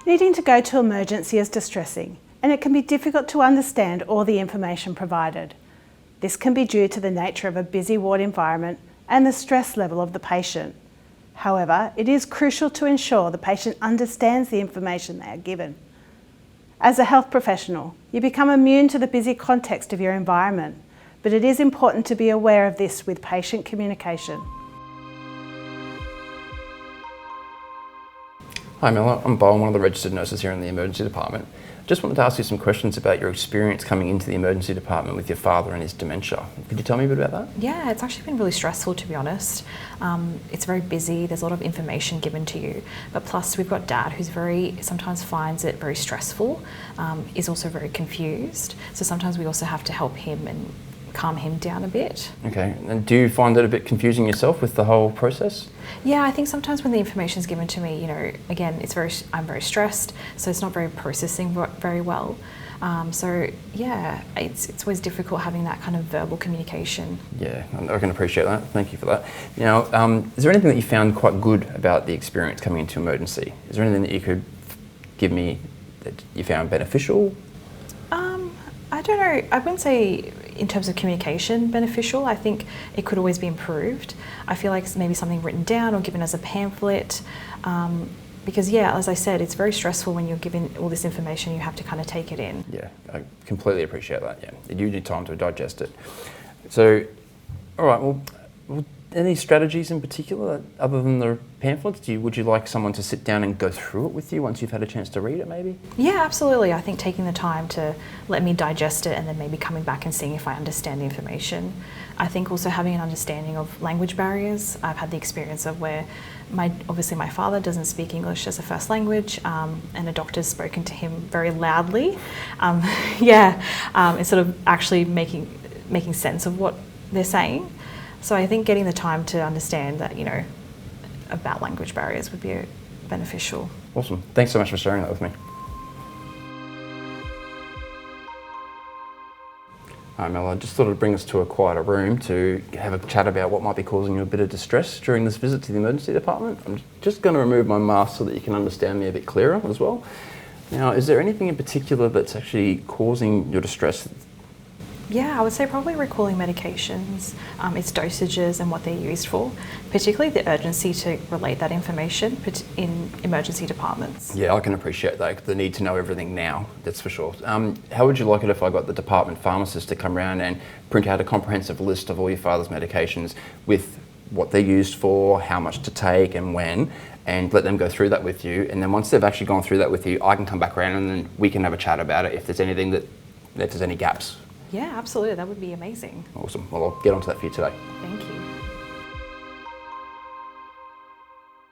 Needing to go to emergency is distressing, and it can be difficult to understand all the information provided. This can be due to the nature of a busy ward environment and the stress level of the patient. However, it is crucial to ensure the patient understands the information they are given. As a health professional, you become immune to the busy context of your environment, but it is important to be aware of this with patient communication. Hi Amela, I'm Beau, I'm one of the registered nurses here in the emergency department. Just wanted to ask you some questions about your experience coming into the emergency department with your father and his dementia. Could you tell me a bit about that? Yeah, it's actually been really stressful, to be honest. It's very busy, there's a lot of information given to you, but plus we've got Dad who's sometimes finds it very stressful, is also very confused. So sometimes we also have to help him and calm him down a bit. Okay, and do you find it a bit confusing yourself with the whole process? Yeah, I think sometimes when the information is given to me, again, I'm very stressed, so it's not very processing very well. So yeah, it's always difficult having that kind of verbal communication. Yeah, I can appreciate that. Thank you for that. Now, is there anything that you found quite good about the experience coming into emergency? Is there anything that you could give me that you found beneficial? I don't know. I wouldn't say in terms of communication beneficial. I think it could always be improved. I feel like it's maybe something written down or given as a pamphlet. Because yeah, as I said, it's very stressful when you're given all this information, you have to kind of take it in. Yeah, I completely appreciate that, yeah. You need time to digest it. So, all right, well any strategies in particular other than the pamphlets? Would you like someone to sit down and go through it with you once you've had a chance to read it maybe? Yeah, absolutely. I think taking the time to let me digest it and then maybe coming back and seeing if I understand the information. I think also having an understanding of language barriers. I've had the experience of where obviously my father doesn't speak English as a first language, and a doctor's spoken to him very loudly. Instead of actually making sense of what they're saying. So I think getting the time to understand that, about language barriers would be beneficial. Awesome. Thanks so much for sharing that with me. Hi Mel, I just thought I'd bring us to a quieter room to have a chat about what might be causing you a bit of distress during this visit to the emergency department. I'm just going to remove my mask so that you can understand me a bit clearer as well. Now, is there anything in particular that's actually causing your distress? Yeah, I would say probably recalling medications, its dosages and what they're used for, particularly the urgency to relate that information in emergency departments. Yeah, I can appreciate that, the need to know everything now, that's for sure. How would you like it if I got the department pharmacist to come around and print out a comprehensive list of all your father's medications with what they're used for, how much to take and when, and let them go through that with you, and then once they've actually gone through that with you, I can come back around and then we can have a chat about it if there's anything if there's any gaps. Yeah, absolutely. That would be amazing. Awesome. Well, I'll get onto that for you today. Thank you.